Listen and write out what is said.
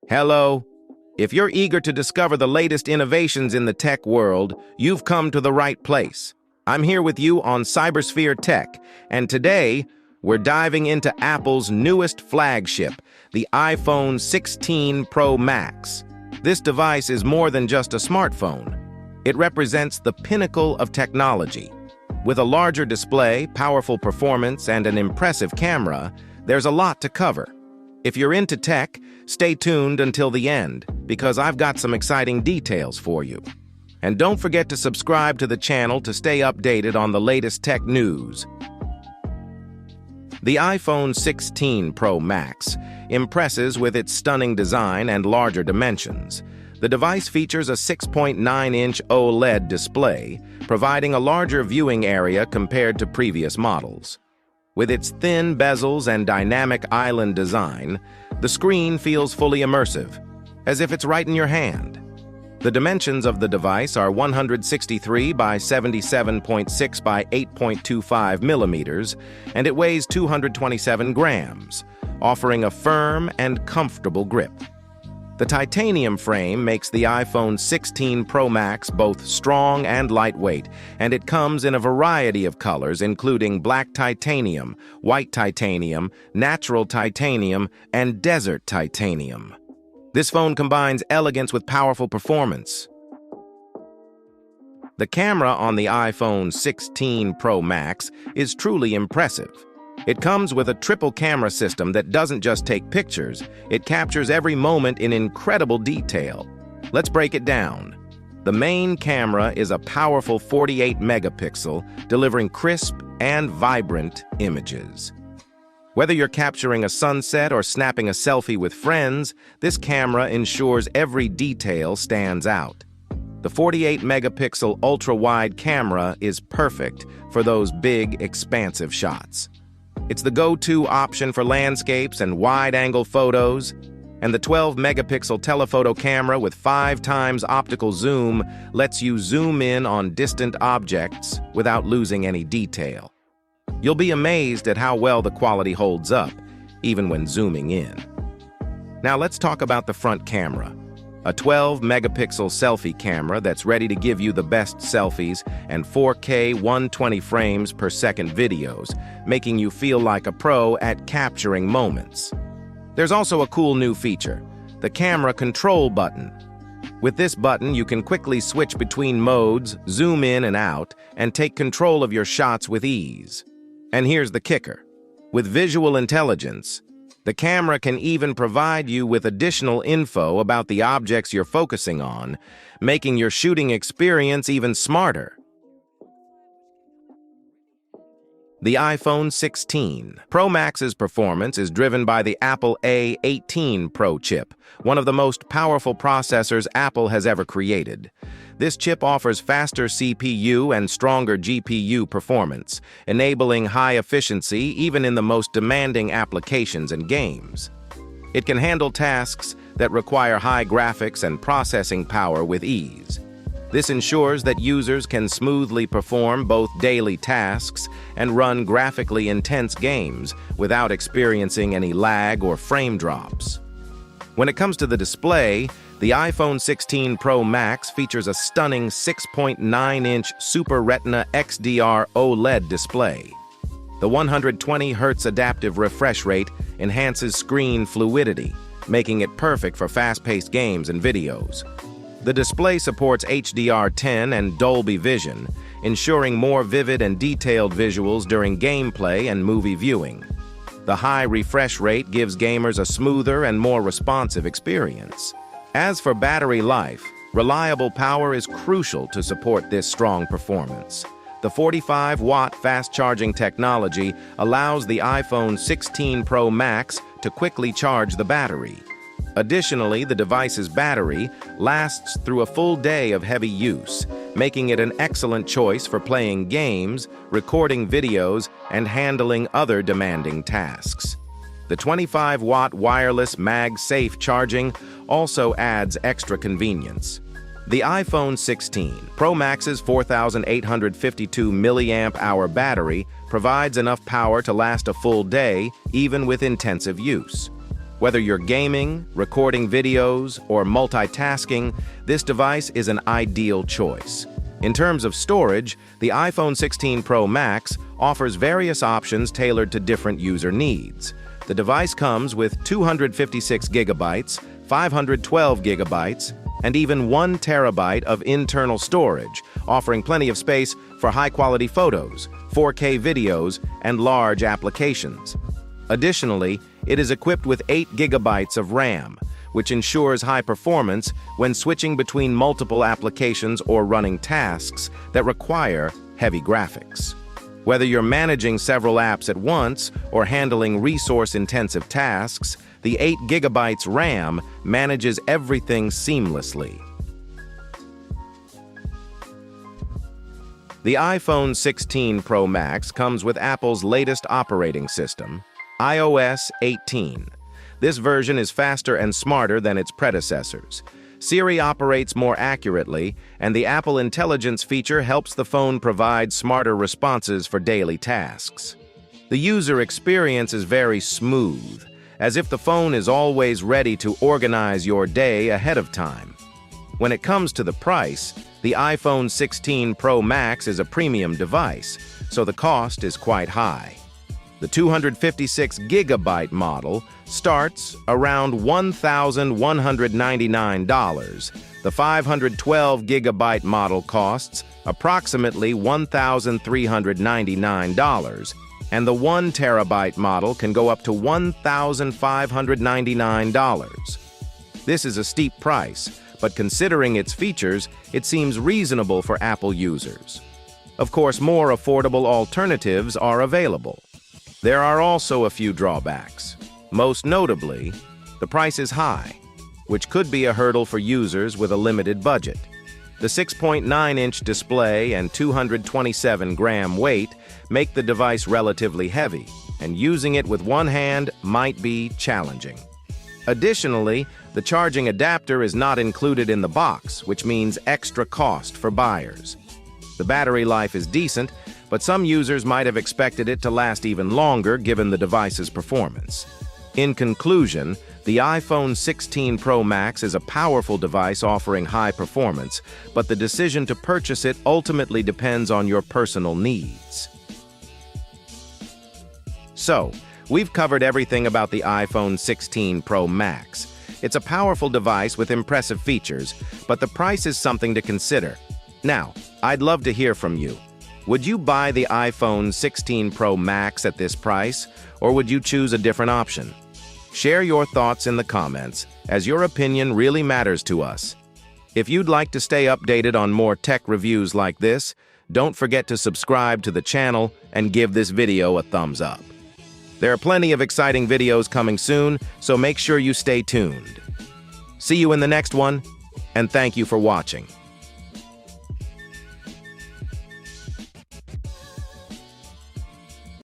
Hello. If you're eager to discover the latest innovations in the tech world, you've come to the right place. I'm here with you on Cybersphere Tech, and today we're diving into Apple's newest flagship, the iPhone 16 Pro Max. This device is more than just a smartphone. It represents the pinnacle of technology. With a larger display, powerful performance, and an impressive camera, there's a lot to cover. If you're into tech, stay tuned until the end, because I've got some exciting details for you. And don't forget to subscribe to the channel to stay updated on the latest tech news. The iPhone 16 Pro Max impresses with its stunning design and larger dimensions. The device features a 6.9-inch OLED display, providing a larger viewing area compared to previous models. With its thin bezels and dynamic island design, the screen feels fully immersive, as if it's right in your hand. The dimensions of the device are 163 by 77.6 by 8.25 millimeters, and it weighs 227 grams, offering a firm and comfortable grip. The titanium frame makes the iPhone 16 Pro Max both strong and lightweight, and it comes in a variety of colors, including black titanium, white titanium, natural titanium, and desert titanium. This phone combines elegance with powerful performance. The camera on the iPhone 16 Pro Max is truly impressive. It comes with a triple camera system that doesn't just take pictures, it captures every moment in incredible detail. Let's break it down. The main camera is a powerful 48 megapixel, delivering crisp and vibrant images. Whether you're capturing a sunset or snapping a selfie with friends, this camera ensures every detail stands out. The 48 megapixel ultra-wide camera is perfect for those big, expansive shots. It's the go-to option for landscapes and wide-angle photos, and the 12-megapixel telephoto camera with 5 times optical zoom lets you zoom in on distant objects without losing any detail. You'll be amazed at how well the quality holds up, even when zooming in. Now let's talk about the front camera. A 12-megapixel selfie camera that's ready to give you the best selfies and 4K 120 frames per second videos, making you feel like a pro at capturing moments. There's also a cool new feature, the camera control button. With this button, you can quickly switch between modes, zoom in and out, and take control of your shots with ease. And here's the kicker. With visual intelligence, the camera can even provide you with additional info about the objects you're focusing on, making your shooting experience even smarter. The iPhone 16 Pro Max's performance is driven by the Apple A18 Pro chip, one of the most powerful processors Apple has ever created. This chip offers faster CPU and stronger GPU performance, enabling high efficiency even in the most demanding applications and games. It can handle tasks that require high graphics and processing power with ease. This ensures that users can smoothly perform both daily tasks and run graphically intense games without experiencing any lag or frame drops. When it comes to the display, the iPhone 16 Pro Max features a stunning 6.9-inch Super Retina XDR OLED display. The 120 Hz adaptive refresh rate enhances screen fluidity, making it perfect for fast-paced games and videos. The display supports HDR10 and Dolby Vision, ensuring more vivid and detailed visuals during gameplay and movie viewing. The high refresh rate gives gamers a smoother and more responsive experience. As for battery life, reliable power is crucial to support this strong performance. The 45-watt fast-charging technology allows the iPhone 16 Pro Max to quickly charge the battery. Additionally, the device's battery lasts through a full day of heavy use, making it an excellent choice for playing games, recording videos, and handling other demanding tasks. The 25-watt wireless MagSafe charging also adds extra convenience. The iPhone 16 Pro Max's 4,852 mAh battery provides enough power to last a full day, even with intensive use. Whether you're gaming, recording videos, or multitasking, this device is an ideal choice. In terms of storage, the iPhone 16 Pro Max offers various options tailored to different user needs. The device comes with 256 gigabytes, 512 gigabytes, and even 1 terabyte of internal storage, offering plenty of space for high-quality photos, 4K videos, and large applications. Additionally, it is equipped with 8 gigabytes of RAM, which ensures high performance when switching between multiple applications or running tasks that require heavy graphics. Whether you're managing several apps at once or handling resource-intensive tasks, the 8 gigabytes RAM manages everything seamlessly. The iPhone 16 Pro Max comes with Apple's latest operating system, iOS 18. This version is faster and smarter than its predecessors. Siri operates more accurately, and the Apple Intelligence feature helps the phone provide smarter responses for daily tasks. The user experience is very smooth, as if the phone is always ready to organize your day ahead of time. When it comes to the price, the iPhone 16 Pro Max is a premium device, so the cost is quite high. The 256 gigabyte model starts around $1,199. The 512 gigabyte model costs approximately $1,399, and the 1 terabyte model can go up to $1,599. This is a steep price, but considering its features, it seems reasonable for Apple users. Of course, more affordable alternatives are available. There are also a few drawbacks. Most notably, the price is high, which could be a hurdle for users with a limited budget. The 6.9-inch display and 227-gram weight make the device relatively heavy, and using it with one hand might be challenging. Additionally, the charging adapter is not included in the box, which means extra cost for buyers. The battery life is decent, but some users might have expected it to last even longer given the device's performance. In conclusion, the iPhone 16 Pro Max is a powerful device offering high performance, but the decision to purchase it ultimately depends on your personal needs. So, we've covered everything about the iPhone 16 Pro Max. It's a powerful device with impressive features, but the price is something to consider. Now, I'd love to hear from you. Would you buy the iPhone 16 Pro Max at this price, or would you choose a different option? Share your thoughts in the comments, as your opinion really matters to us. If you'd like to stay updated on more tech reviews like this, don't forget to subscribe to the channel and give this video a thumbs up. There are plenty of exciting videos coming soon, so make sure you stay tuned. See you in the next one, and thank you for watching.